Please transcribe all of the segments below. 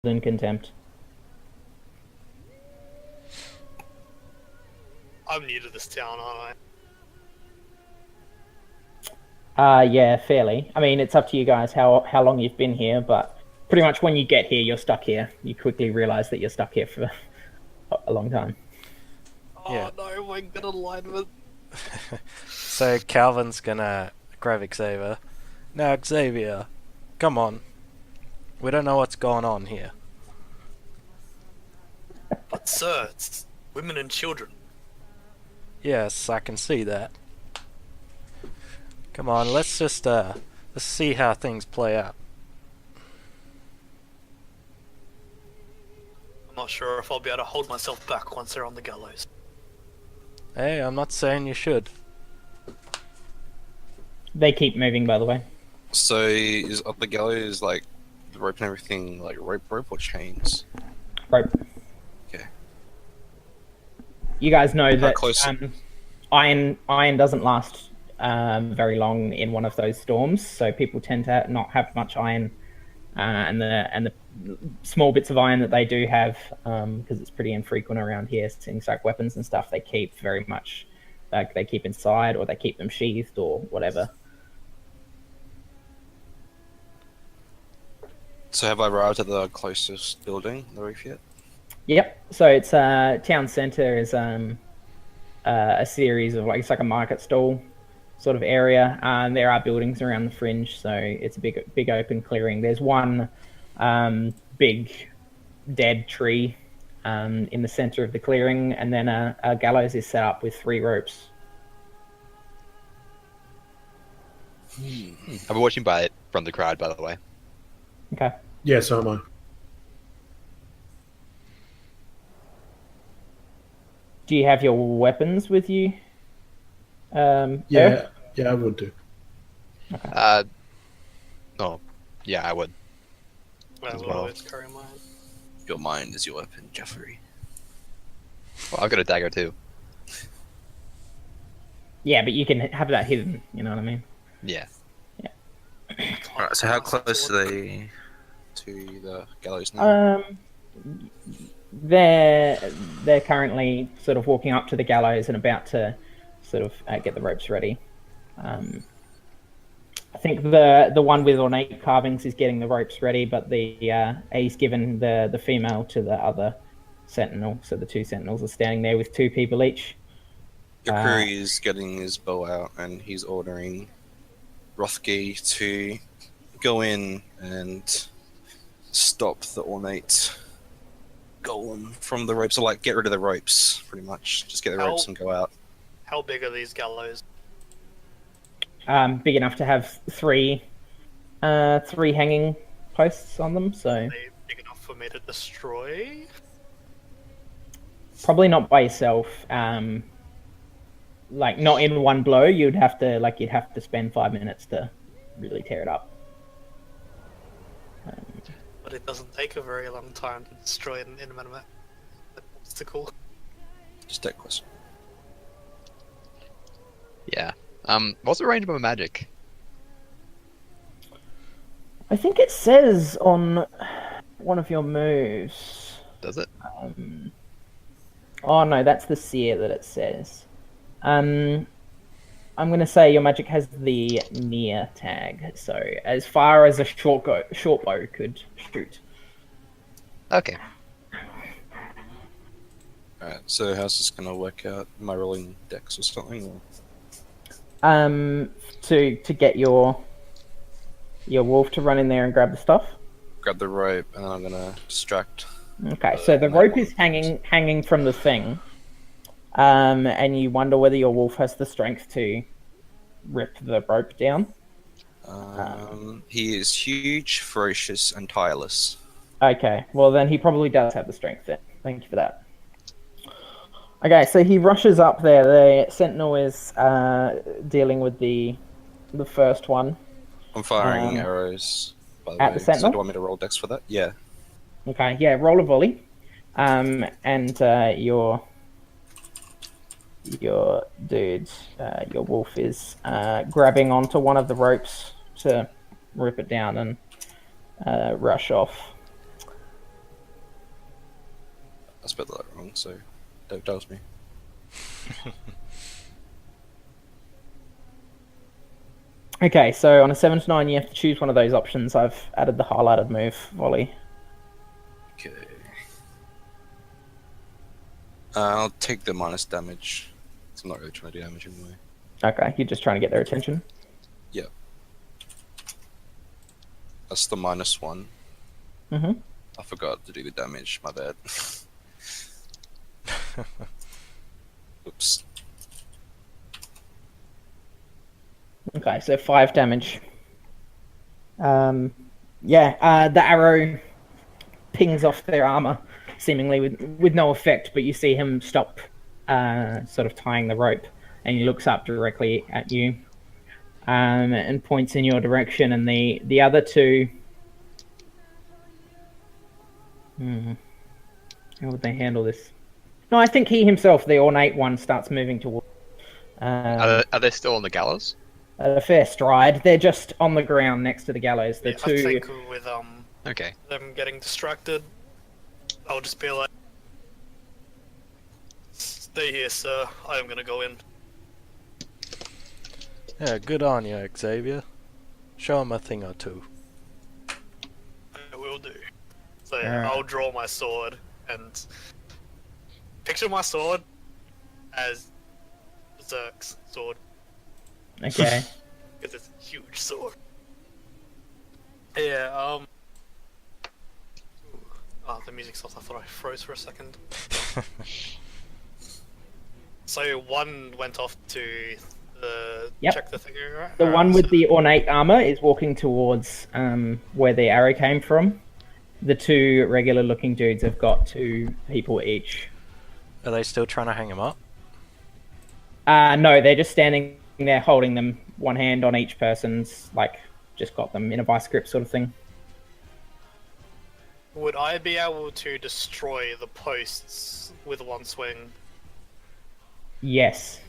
than contempt. I'm new to this town, aren't Yeah, fairly. I mean, it's up to you guys how long you've been here, but pretty much when you get here, you're stuck here. You quickly realize that you're stuck here for a long time. I? Yeah. Oh no, my good alignment. So Calvin's gonna grab Xavier. Now, Xavier, come on. We don't know what's going on here. But sir, it's women and children. Yes, I can see that. Come on, let's let's see how things play out. I'm not sure if I'll be able to hold myself back once they're on the gallows. Hey, I'm not saying you should. They keep moving, by the way. So is up the gallows like the rope and everything like rope or chains? Rope. Okay. You guys know that close- iron doesn't last very long in one of those storms, so people tend to not have much iron, and the small bits of iron that they do have, because it's pretty infrequent around here, things like weapons and stuff, they keep very much, like they keep inside or they keep them sheathed or whatever. So have I arrived at the closest building, the roof yet? Yep. So it's town center is a series of it's like a market stall sort of area. There are buildings around the fringe, so it's a big open clearing. There's one big dead tree in the center of the clearing, and then a gallows is set up with 3 ropes. I've been watching by it from the crowd, by the way. Okay. Yeah, so am I. Do you have your weapons with you? Yeah, Earth? yeah, I would do. Oh, yeah, I would. I As will well. always carry mine. Your mind is your weapon, Jeffrey. Well, I've got a dagger too. Yeah, but you can have that hidden. You know what I mean? Yeah. Alright, so how close are they to the gallows now? They're currently sort of walking up to the gallows and about to sort of get the ropes ready. I think the one with ornate carvings is getting the ropes ready, but he's given the female to the other sentinel. So the 2 sentinels are standing there with 2 people each. Yakuri is getting his bow out and he's ordering Rothgi to go in and stop the ornate golem from the ropes, or like get rid of the ropes, pretty much. Just get the ropes and go out. How big are these gallows? Big enough to have 3 hanging posts on them. So Are they big enough for me to destroy? probably not by yourself. Like not in one blow. You'd have to spend 5 minutes to really tear it up. But it doesn't take a very long time to destroy an inanimate obstacle. Just that question. Yeah. What's the range of my magic? I think it says on one of your moves. Does it? Oh no, that's the seer that it says. I'm going to say your magic has the near tag, so as far as a short bow could shoot. Okay. Alright, so how's this gonna work out? Am I rolling dex or something? Or? To get your wolf to run in there and grab the stuff. Grab the rope and then I'm gonna distract. Okay, so the rope is hanging from the thing, and you wonder whether your wolf has the strength to rip the rope down. He is huge, ferocious, and tireless. Okay, well then he probably does have the strength then. Thank you for that. Okay, so he rushes up there. The sentinel is dealing with the first one. I'm firing Um, arrows, by the at way. the So sentinel? do you want me to roll dex for that? Yeah. Okay, yeah, roll a volley. And your dude, your wolf is grabbing onto one of the ropes to rip it down and rush off. spelled that wrong, so don't doubt me. Okay, so on a 7 to 9, you have to choose one of those options. I've added the highlighted move, volley. Okay. I'll take the minus damage. 'Cause I'm not really trying to do damage anyway. Okay, you're just trying to get their attention. Yep. That's the -1. Mm-hmm. I forgot to do the damage, my bad. Oops. Okay, so 5 damage. The arrow pings off their armor, seemingly with no effect, but you see him stop sort of tying the rope, and he looks up directly at you and points in your direction, and the other two... How would they handle this? No, I think he himself, the ornate one, starts moving toward... Are they still on the gallows? At a fair stride. They're just on the ground next to the gallows. The Yeah, two... I think with Okay. them getting distracted, I'll just be like, "Stay here, sir. I am gonna go in." Yeah, good on you, Xavier. Show him a thing or two. I will do. So Alright. I'll draw my sword and picture my sword as Zerk's sword Okay. because it's a huge sword. Yeah. Oh, the music stopped. I thought I froze for a second. So one went off to Yep. check the thing, right? The Alright, one with so- the ornate armor is walking towards where the arrow came from. The two regular-looking dudes have got 2 people each. Are they still trying to hang him up? No, they're just standing there holding them, one hand on each person's, like, just got them in a vice grip sort of thing. Would I be able to destroy the posts with one swing? Yes.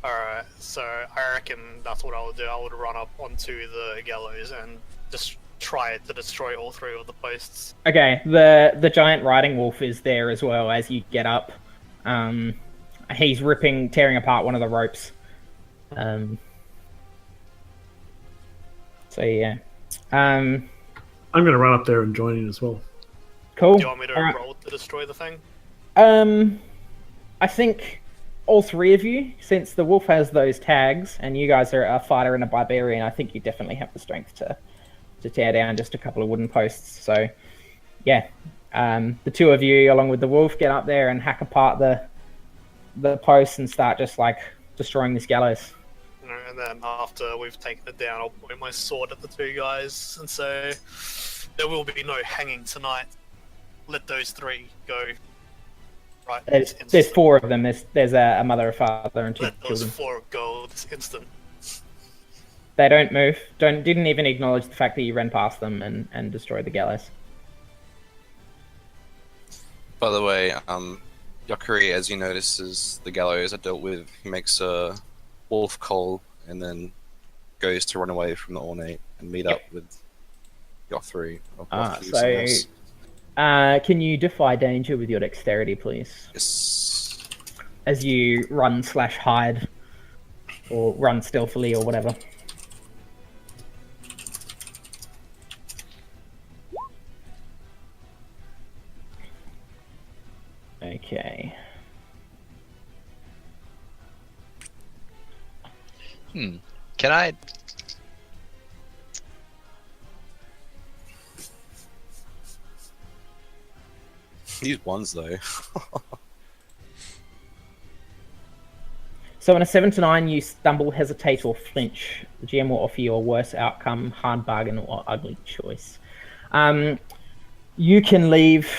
Alright, so I reckon that's what I would do. I would run up onto the gallows and just try to destroy all 3 of the posts. Okay, the giant riding wolf is there as well as you get up. He's tearing apart one of the ropes. So yeah. I'm going to run up there and join in as well. Cool. Do you want me to Alright. roll to destroy the thing? I think all 3 of you, since the wolf has those tags, and you guys are a fighter and a barbarian, I think you definitely have the strength to tear down just a couple of wooden posts. So, yeah, the 2 of you, along with the wolf, get up there and hack apart the posts and start just like destroying this gallows. You know, and then after we've taken it down, I'll point my sword at the 2 guys and say, "There will be no hanging tonight. Let those 3 go." Right. this There's instant. 4 of them. There's a mother, a father, and 2 Let those children. 4 go this instant. They don't move. Didn't even acknowledge the fact that you ran past them and destroyed the gallows. By the way, Yakuri, as he notices the gallows are dealt with, he makes a wolf call and then goes to run away from the ornate and meet up with Yothri. Or Yothri, someone else. Can you defy danger with your dexterity, please? Yes. As you run/hide, or run stealthily, or whatever. Okay. Can I? These ones, though. So on a 7 to 9, you stumble, hesitate, or flinch. The GM will offer you a worse outcome, hard bargain, or ugly choice. You can leave.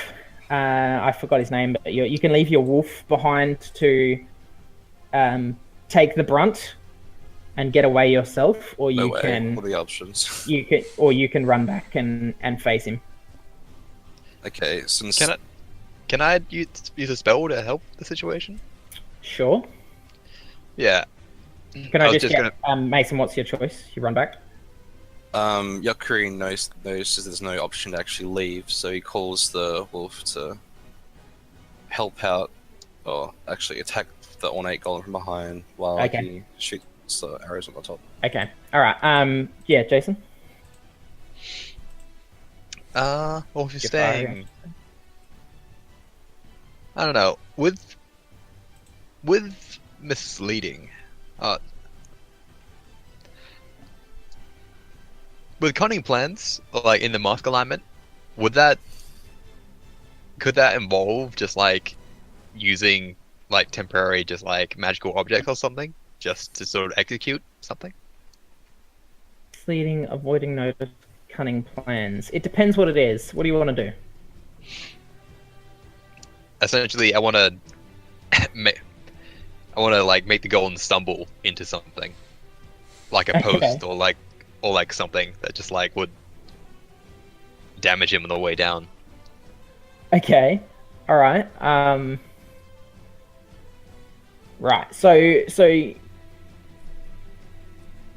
I forgot his name, but you can leave your wolf behind to take the brunt and get away yourself, or No you way. can What are the options? you can run back and face him. Okay, since Can I use a spell to help the situation? Sure. Yeah. Can I was just get Mason? What's your choice? You run back. Yakuri notices there's no option to actually leave, so he calls the wolf to help out, or actually attack the ornate golem from behind while Okay. he shoots the arrows on the top. Okay. All right. Yeah, Jason. Well, if you're You're staying, firing. I don't know, with misleading, with cunning plans, like in the mask alignment, could that involve just like using like temporary, just like magical objects or something, just to sort of execute something? Misleading, avoiding notice, cunning plans. It depends what it is. What do you want to do? Essentially, I want to, like make the golem stumble into something, like a Okay. post or like something that just like would damage him on the way down. Okay. All right. Right. So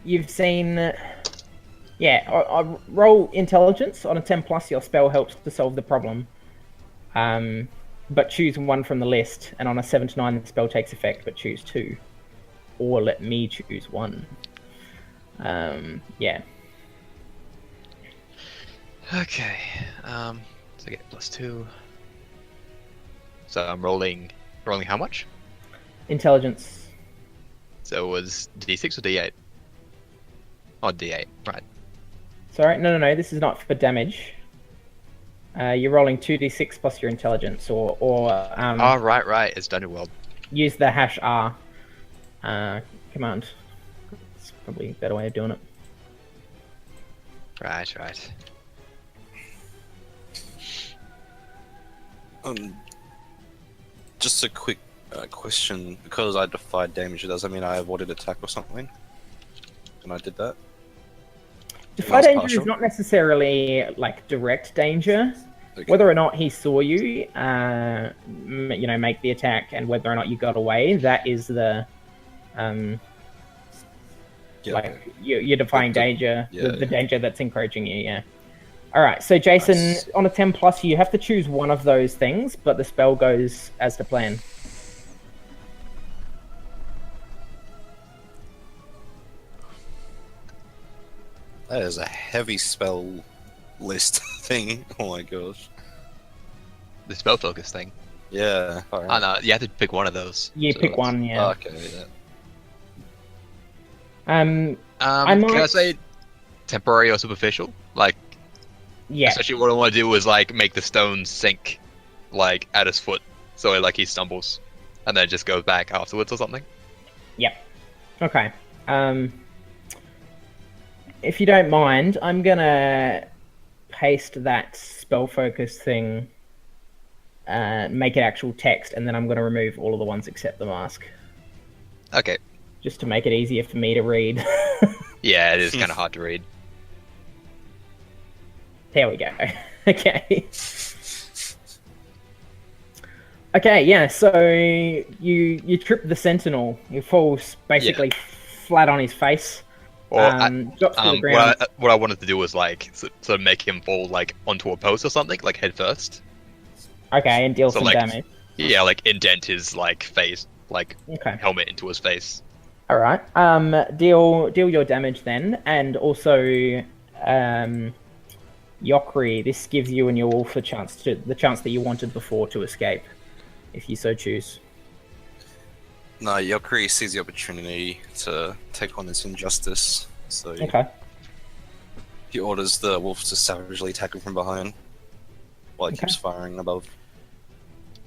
you've seen. Yeah. I roll intelligence on a 10 plus. Your spell helps to solve the problem. But choose one from the list, and on a 7 to 9, the spell takes effect. But choose 2, or let me choose 1. Yeah. Okay. So I get +2. So I'm rolling how much? Intelligence. So it was D6 or D8? Oh, D8. Right. Sorry, no. This is not for damage. You're rolling 2d6 plus your intelligence, or Oh, right. It's Dungeon World. use the #R command. It's probably a better way of doing it. Right. Just a quick question. Because I defied damage, does that mean I avoided attack or something? And I did that? Defy Last danger partial? is not necessarily like direct danger. Okay. Whether or not he saw you, make the attack, and whether or not you got away, that is the Yeah, like okay. you're defying danger, yeah, the yeah. danger that's encroaching you. Yeah. All right. So Jason, Nice. on a 10 plus, you have to choose one of those things, but the spell goes as to plan. That is a heavy spell list thing. Oh my gosh. The spell focus thing. Yeah. Oh no, you have to pick one of those. You So pick that's- one. Yeah. Okay, yeah. I Can I might- say temporary or superficial? Like, Yeah. essentially what I want to do is like make the stone sink, like at his foot, so like he stumbles, and then just goes back afterwards or something. Yep. Okay. If you don't mind, I'm gonna paste that spell focus thing, make it actual text, and then I'm gonna remove all of the ones except the mask, Okay. just to make it easier for me to read. Yeah, it is kind of hard to read. There we go. Okay. Okay, yeah, so you trip the sentinel. He falls basically flat on his face. Or Drops to the ground. what I wanted to do was like sort of make him fall like onto a post or something, like head first. Okay, and deal So, some like- damage. Yeah, like indent his like face, like Okay. helmet into his face. All right. Deal your damage then, and also, Yokri. This gives you and your wolf the chance that you wanted before to escape, if you so choose. No, Yokri sees the opportunity to take on this injustice, so Okay. he orders the wolf to savagely attack him from behind while he Okay. keeps firing above.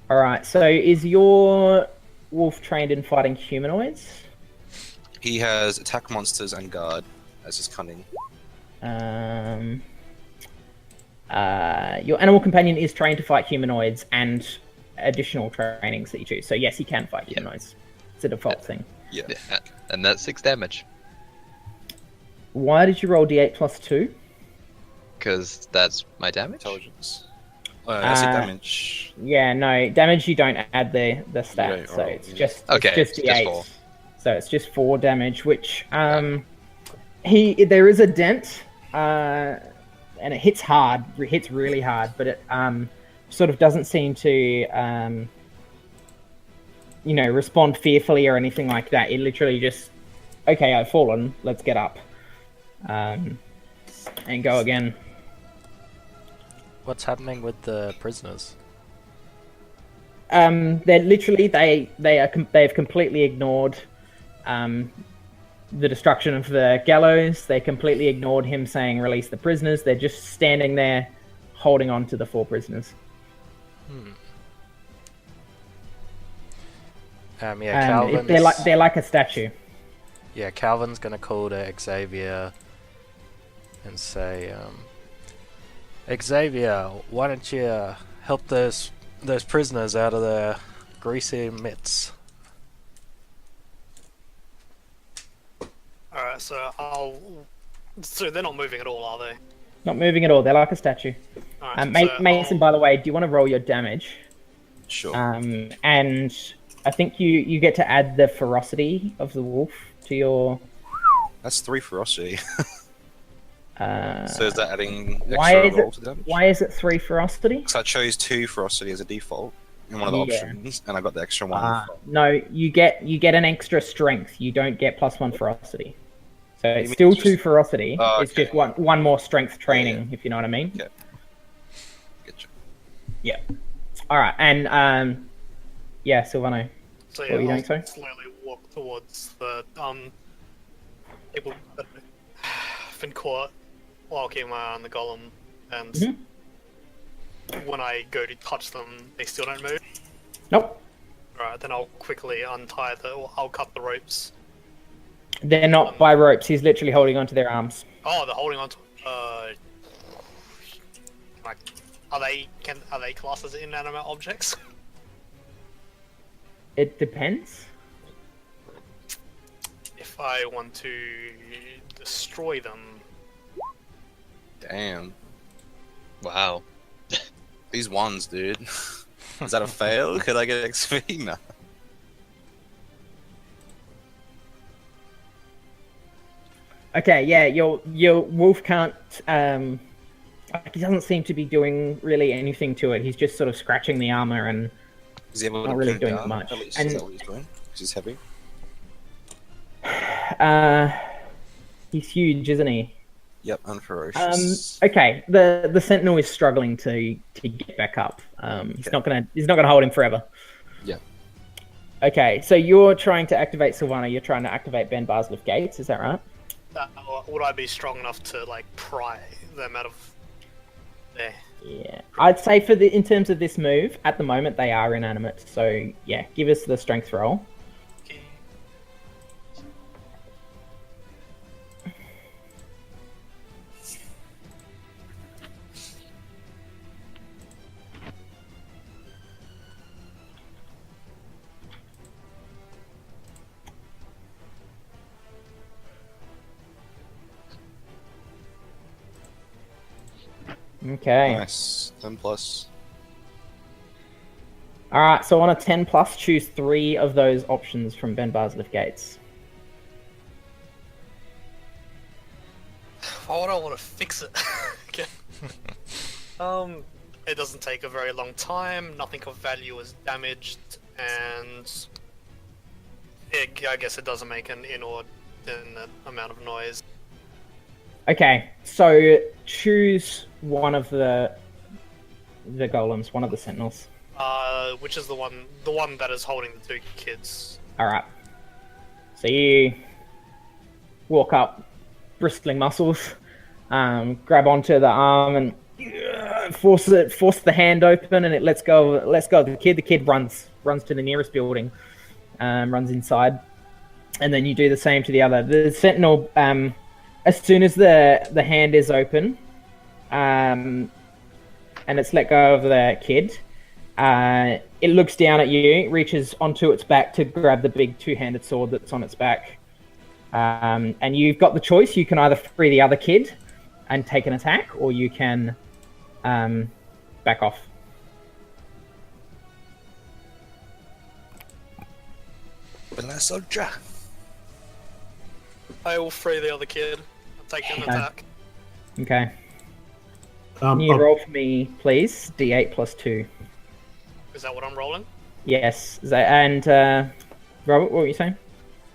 All right. So, is your wolf trained in fighting humanoids? He has attack monsters and guard as his cunning. Your animal companion is trained to fight humanoids and additional trainings that you choose. So yes, he can fight humanoids. It's a default thing. Yeah. Yeah, and that's 6 damage Why did you roll d8 plus 2? because that's my damage. Intelligence. I see Uh, damage. Yeah, no don't add the stat. don't So roll, it's yeah. just Okay, it's just it's just d8. 4. So it's just 4 damage, which there is a dent, and it hits hard. It hits really hard, but it sort of doesn't seem to respond fearfully or anything like that. It literally just, okay, I've fallen. Let's get up, and go again. What's happening with the prisoners? They're literally they've completely ignored the destruction of the gallows. They completely ignored him saying release the prisoners. They're just standing there holding on to the 4 prisoners. Calvin's... they're like a statue. Yeah, Calvin's gonna call to Xavier and say, Xavier, why don't you help those prisoners out of their greasy mitts? Alright, so they're not moving at all, are they? Not moving at all. They're like a statue. Alright, Mason, by the way, do you want to roll your damage? Sure. And I think you get to add the ferocity of the wolf to your... That's 3 ferocity. So is that adding why extra roll to damage? Why is it 3 ferocity? Because I chose 2 ferocity as a default in one of the options, and I got the extra 1. No, you get an extra strength. You don't get +1 ferocity. So it's mean still it's just- 2 ferocity. Oh, It's okay. just one more strength training, if you know what I mean. Okay. Getcha. Yeah. All right, and yeah, Silvano. So What are you I'll doing, sorry? slowly walk towards the people that Fincourt while keeping my eye on the golem, and when I go to touch them, they still don't move. Nope, Alright, then I'll quickly I'll cut the ropes. they're not by ropes. He's literally holding onto their arms. Oh, they're holding on to. Like, are they classed as inanimate objects? It depends. If I want to destroy them, Damn. Wow. These ones, dude. Is that a fail? Could I get XP? No. Okay, yeah, your wolf can't. He doesn't seem to be doing really anything to it. He's just sort of scratching the armor and Is he able Not to really pin it doing down, much. At least? And- Is that what he's doing? Because he's heavy. he's huge, isn't he? Yep, and ferocious. Okay, the sentinel is struggling to get back up. He's not gonna hold him forever. Yeah. Okay, so you're trying to activate Silvana. You're trying to activate Ben Barsliff Gates. Is that right? would I be strong enough to like pry them out of there? Yeah, I'd say in terms of this move, at the moment they are inanimate. So yeah, give us the strength roll. Okay. Okay. Nice. 10 plus. All right. So on a 10 plus, choose 3 of those options from Ben Barsliff Gates. Why would I want to fix it? Okay. It doesn't take a very long time. Nothing of value is damaged, and I guess it doesn't make an inordinate amount of noise. Okay. So choose one of the golems, one of the sentinels. Which is the one that is holding the 2 kids. All right. So you walk up, bristling muscles, grab onto the arm and force the hand open, and it lets go of the kid. The kid runs to the nearest building, runs inside, and then you do the same to the other. The sentinel, as soon as the hand is open, and it's let go of the kid, it looks down at you, reaches onto its back to grab the big 2-handed sword that's on its back. And you've got the choice. You can either free the other kid and take an attack, or you can back off. Banana soldier. I will free the other kid and take an Okay. attack. Okay. Can you roll for me, please? D8 plus 2. Is that what I'm rolling? Yes, and Robert, what were you saying?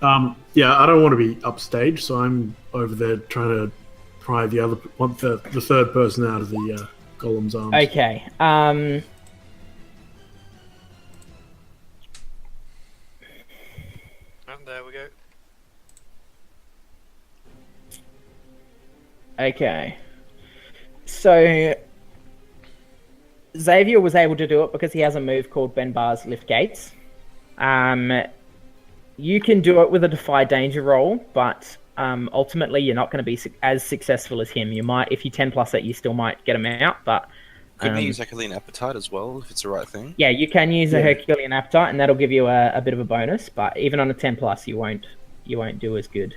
Yeah, I don't want to be upstage, so I'm over there trying to pry the third person out of the golem's arms. Okay. Oh, there we go. Okay. So Xavier was able to do it because he has a move called Benbar's Lift Gates. You can do it with a Defy Danger roll, but ultimately you're not going to be as successful as him. You might, if you 10 plus it, you still might get him out, but Couldn't you use Herculean Appetite as well, if it's the right thing? yeah, you can use a Herculean Appetite, and that'll give you a bit of a bonus. But even on a 10 plus, you won't do as good.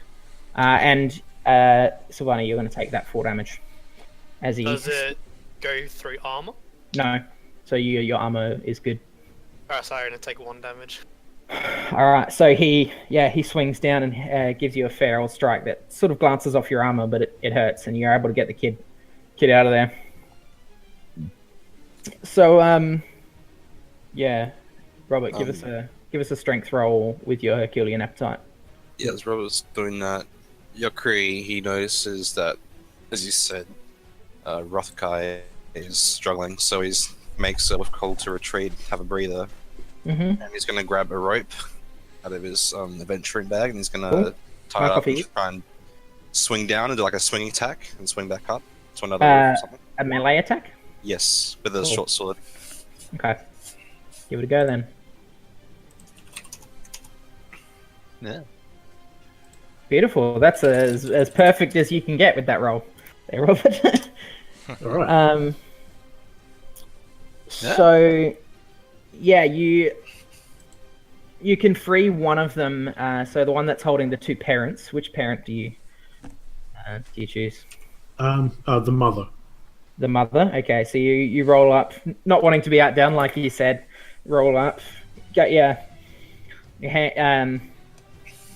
And Sylvana, you're going to take that 4 damage. As he Does it go through armor? No, so your armor is good. Alright, so I'm gonna take 1 damage. All right, so he swings down and gives you a fair old strike that sort of glances off your armor, but it hurts, and you're able to get the kid out of there. So yeah, Robert, give us a strength roll with your Herculean Appetite. Yeah, as Robert's doing that, Yokri, he notices that, as you said, Rothkai is struggling, so he makes a call to retreat, have a breather, and he's going to grab a rope out of his adventuring bag, and he's going to tie it up and try and swing down and do like a swing attack and swing back up to another rope or something. A melee attack? Yes, with a short sword. Okay. Give it a go then. Yeah. Beautiful. That's as perfect as you can get with that roll. There, Robert. All right. So, yeah, you can free one of them. So the one that's holding the 2 parents. Which parent do you choose? The mother. The mother. Okay, so you roll up, not wanting to be outdone, like you said. Roll up, get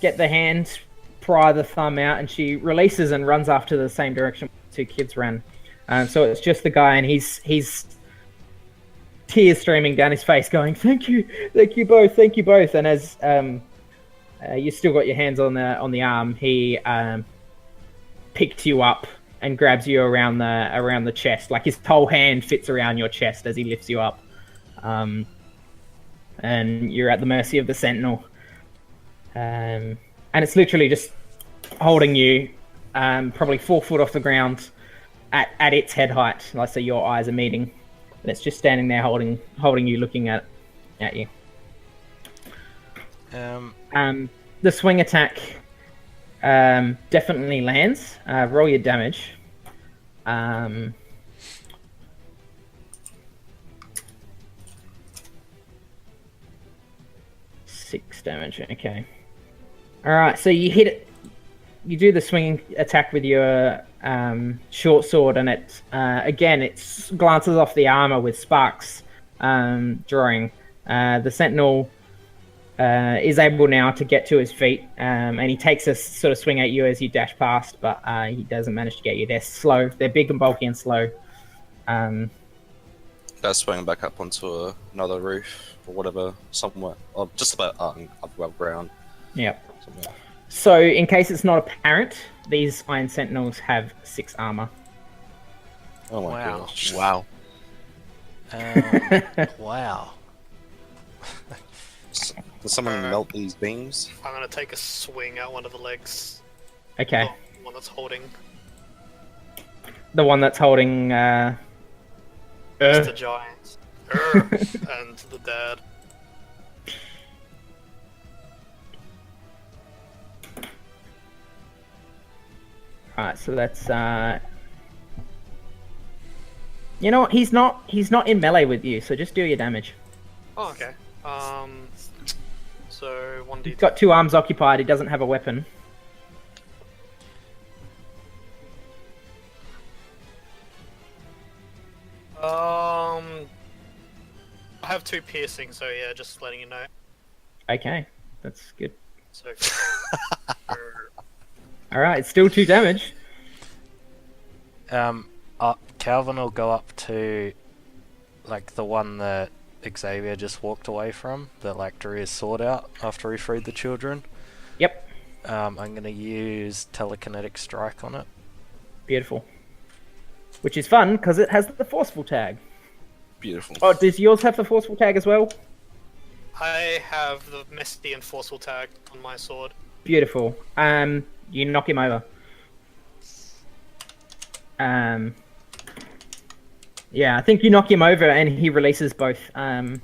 get the hand, pry the thumb out, and she releases and runs after the same direction 2 kids ran. So it's just the guy, and he's tears streaming down his face, going, thank you both. And as you still got your hands on the arm, he picks you up and grabs you around the chest, like his whole hand fits around your chest as he lifts you up, and you're at the mercy of the sentinel. And it's literally just holding you, probably 4 foot off the ground, at its head height. Like, so your eyes are meeting, and it's just standing there holding you, looking at you. The swing attack definitely lands. Roll your damage. 6 damage. Okay. All right. So you hit it. You do the swinging attack with your short sword, and it glances off the armor with sparks drawing. The sentinel is able now to get to his feet, and he takes a sort of swing at you as you dash past, but he doesn't manage to get you. They're slow. They're big and bulky and slow. That's swinging back up onto another roof or whatever, somewhere, or just about above ground. Yep. Somewhere. So, in case it's not apparent, these Iron Sentinels have 6 armor. Oh my Wow. gosh. Wow. Wow. Does someone melt these beams? I'm gonna take a swing at one of the legs. Okay. Oh, the one that's holding. The one that's holding. It's the giant. And the dad. Alright, so that's. You know what? He's not in melee with you, so just do your damage. Oh, okay. So 1d. He's got 2 arms occupied. He doesn't have a weapon. I have 2 piercing, so yeah, just letting you know. Okay, that's good. So. Alright, it's still 2 damage. Calvin will go up to, like, the one that Xavier just walked away from, that like drew his sword out after he freed the children. Yep. I'm going to use telekinetic strike on it. Beautiful. Which is fun because it has the forceful tag. Beautiful. Oh, does yours have the forceful tag as well? I have the Misty and Forceful tag on my sword. Beautiful. You knock him over. Yeah, I think you knock him over, and he releases both and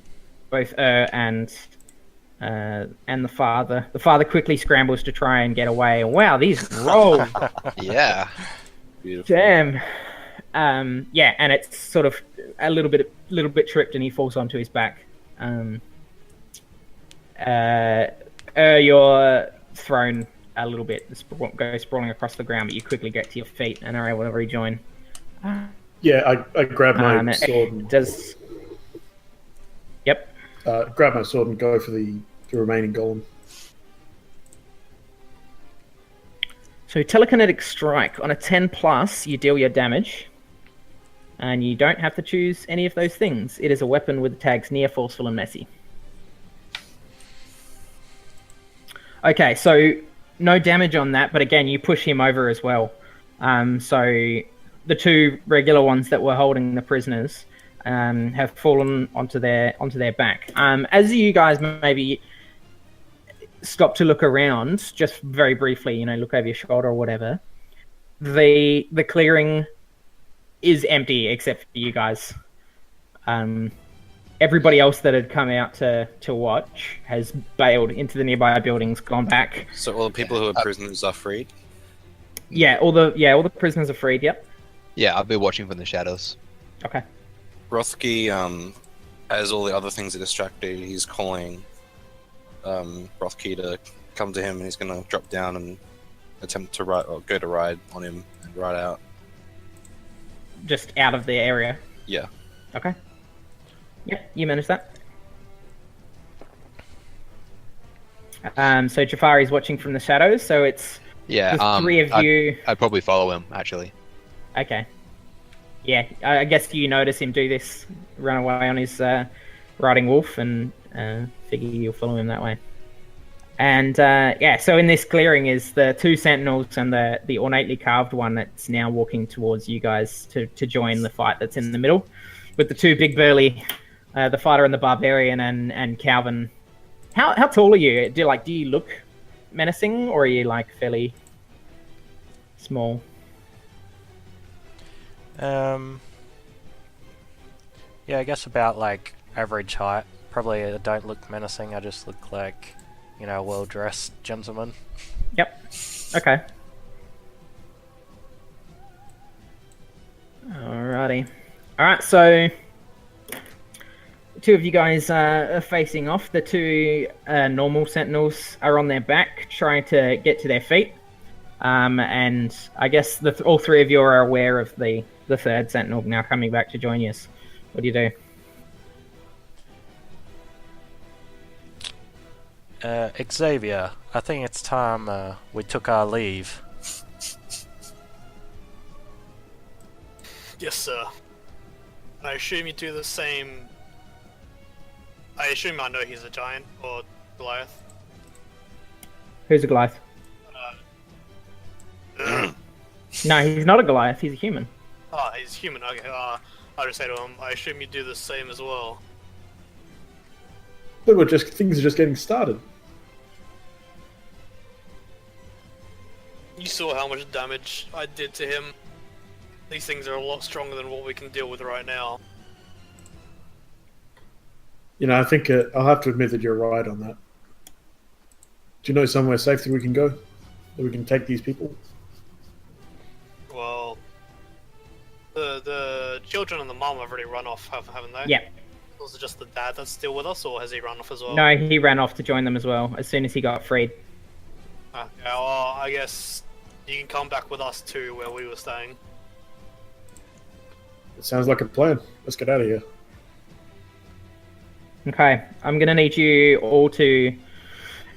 the father. The father quickly scrambles to try and get away. Wow, these rolls! Yeah. Beautiful. Damn. Yeah, and it's sort of a little bit tripped, and he falls onto his back. You're thrown a little bit, go sprawling across the ground, but you quickly get to your feet and are able to rejoin. Yeah, I grab my sword and Yep. grab my sword and go for the remaining golem. So telekinetic strike on a 10+, you deal your damage, and you don't have to choose any of those things. It is a weapon with the tags near, forceful, and messy. Okay, so no damage on that, but again, you push him over as well. So the two regular ones that were holding the prisoners have fallen onto their back. As you guys maybe stop to look around, just very briefly, look over your shoulder or whatever, the clearing is empty except for you guys. Everybody else that had come out to watch has bailed into the nearby buildings, gone back. So all the people who are prisoners are freed? Yeah, all the prisoners are freed. Yep. Yeah, I've been watching from the shadows. Okay. Rothki, as all the other things are distracted, he's calling Rothki to come to him, and he's going to drop down and attempt to ride on him and ride out. Just out of the area. Yeah. Okay. Yep, you manage that. So Jafari's watching from the shadows, so it's Yeah, the three of you. I'd probably follow him, actually. Okay. Yeah, I guess you notice him do this, run away on his riding wolf, and figure you'll follow him that way. And yeah, so in this clearing is the two sentinels and the ornately carved one that's now walking towards you guys to join the fight that's in the middle, with the two big burly, the fighter and the barbarian, and Calvin. How tall are you? Do you look menacing, or are you fairly small? Yeah, I guess about average height. Probably I don't look menacing, I just look like, a well-dressed gentleman. Yep. Okay. Alrighty. Alright, so the two of you guys are facing off. The two normal sentinels are on their back, trying to get to their feet. And I guess all three of you are aware of the third sentinel now coming back to join you. What do you do? Xavier, I think it's time we took our leave. Yes, sir. I assume you do the same. I assume I know he's a giant or Goliath. Who's a Goliath? No, he's not a Goliath. He's a human. Oh, he's human. Okay. I'll just say to him, I assume you do the same as well. But things are just getting started. You saw how much damage I did to him. These things are a lot stronger than what we can deal with right now. I think I'll have to admit that you're right on that. Do you know somewhere safe that we can go? That we can take these people? Well, the children and the mom have already run off, haven't they? Yeah. Was it just the dad that's still with us, or has he run off as well? No, he ran off to join them as well as soon as he got freed. Okay, well, I guess you can come back with us too, where we were staying. It sounds like a plan. Let's get out of here. Okay, I'm going to need you all to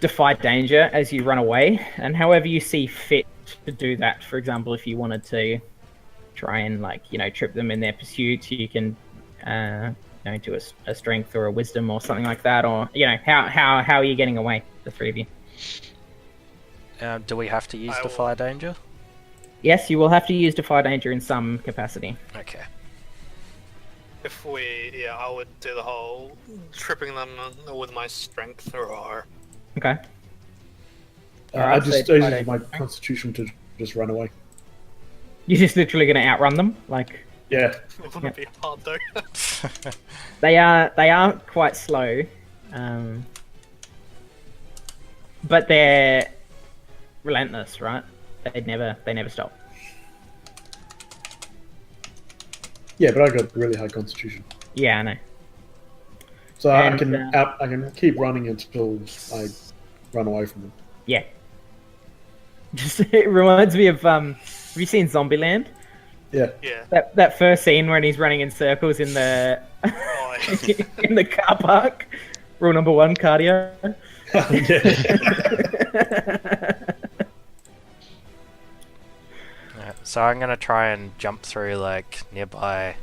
defy danger as you run away, and however you see fit to do that. For example, if you wanted to try and trip them in their pursuit, you can to a strength or a wisdom or something like that, or how are you getting away, the three of you? Do we have to use I Defy Danger? Yes, you will have to use Defy Danger in some capacity. Okay. I would do the whole tripping them with my strength or. Okay. I Alright, just so use my constitution to just run away. You're just literally going to outrun them, like. Yeah. It wouldn't be hard though. They are quite slow, but they're relentless, right? They never stop. Yeah, but I got really high constitution, Yeah, I know. so And, I can keep running until I run away from them. Yeah. Just it reminds me of have you seen Zombieland? Yeah. Yeah. That first scene when he's running in circles in the Oh, in the car park. Rule number 1, cardio. So I'm gonna try and jump through like nearby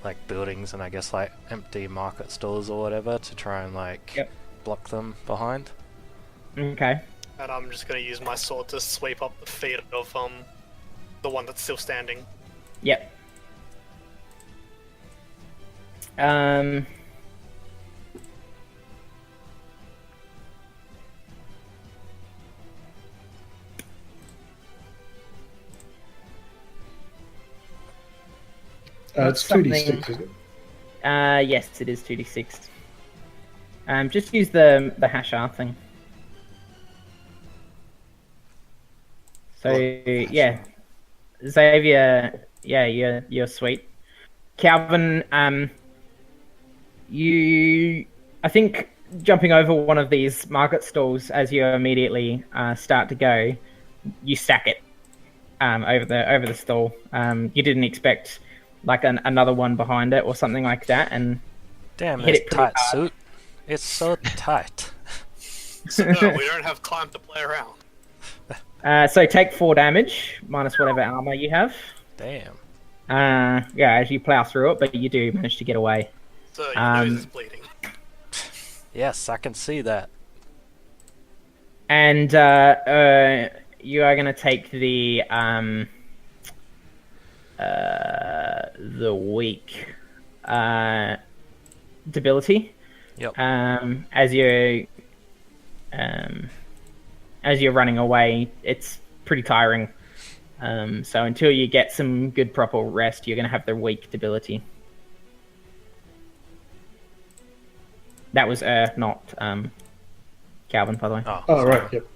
like buildings and I guess like empty market stalls or whatever to try and like Yep. block them behind. Okay. and I'm just gonna use my sword to sweep up the feet of the one that's still standing. Yep. Um. It's 2d6, isn't it? Yes, it is 2d6. Just use the Hashar thing. So yeah, Xavier, yeah, you're sweet. Calvin, I think jumping over one of these market stalls as you immediately start to go, you stack it over the stall. You didn't expect like another one behind it or something like that, and Damn, hit this it pretty tight hard. suit. It's so tight. So no, we don't have time to play around. So take 4 damage minus whatever armor you have. Damn. Yeah, as you plow through it, but you do manage to get away. So your nose is bleeding. Yes, I can see that. And you are going to take the weak debility. Yep. As you're running away, it's pretty tiring. So until you get some good proper rest, you're going to have the weak debility. That was not Calvin, by the way. Oh, Oh, right, yep.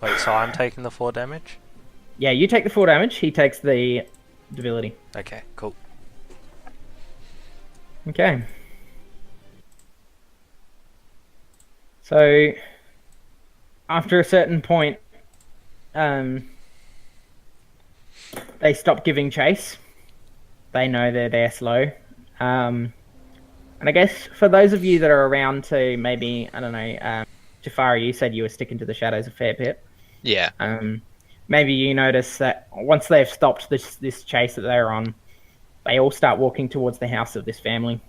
Wait, so I'm taking the 4 damage? Yeah, you take the 4 damage. He takes the debility. Okay, cool. Okay. So, after a certain point, they stop giving chase. They know they're slow. And I guess for those of you that are around to maybe, I don't know, Jafari, you said you were sticking to the shadows a fair bit. Yeah. Maybe you notice that once they've stopped this chase that they're on, they all start walking towards the house of this family. Do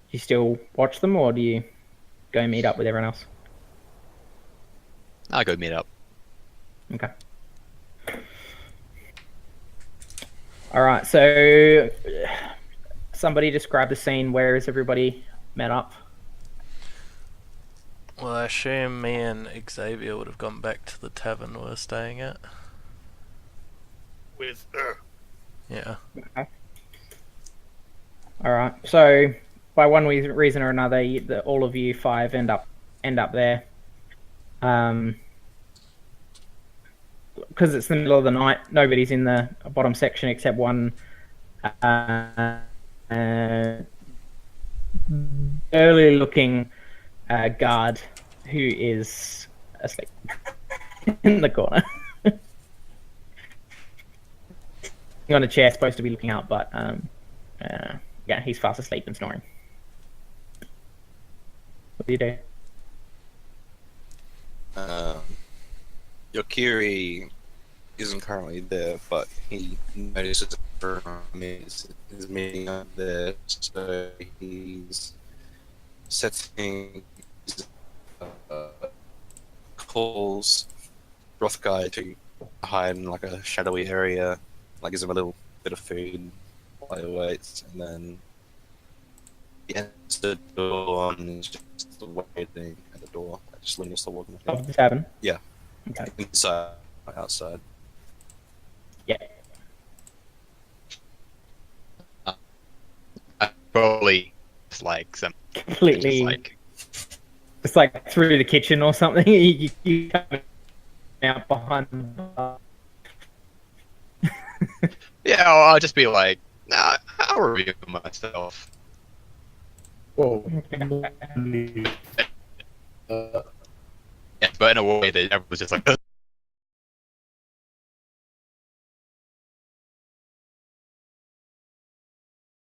you still watch them, or do you go meet up with everyone else? I'll go meet up. Okay. Alright, so somebody describe the scene. Where is everybody met up? Well, I assume me and Xavier would have gone back to the tavern we were staying at. With Yeah. Alright, so by one reason or another, all of you 5 end up there. Because it's the middle of the night, nobody's in the bottom section except one early-looking guard who is asleep in the corner. On a chair, supposed to be looking out, but yeah, he's fast asleep and snoring. What do you do? Yokiri isn't currently there, but he notices is meeting up there, so he's setting uh, calls Rothguy to hide in like a shadowy area, like gives him a little bit of food while he waits, and then he enters the door and is just waiting at the door, like just leaning still walking. Of the tavern. Yeah. Okay. Inside, outside. Yeah. Probably just like some Completely. just like It's like through the kitchen or something. You come out behind the bar. yeah. I'll just be like, nah, I'll review myself. Well, Yeah, but in a way that everyone's just like,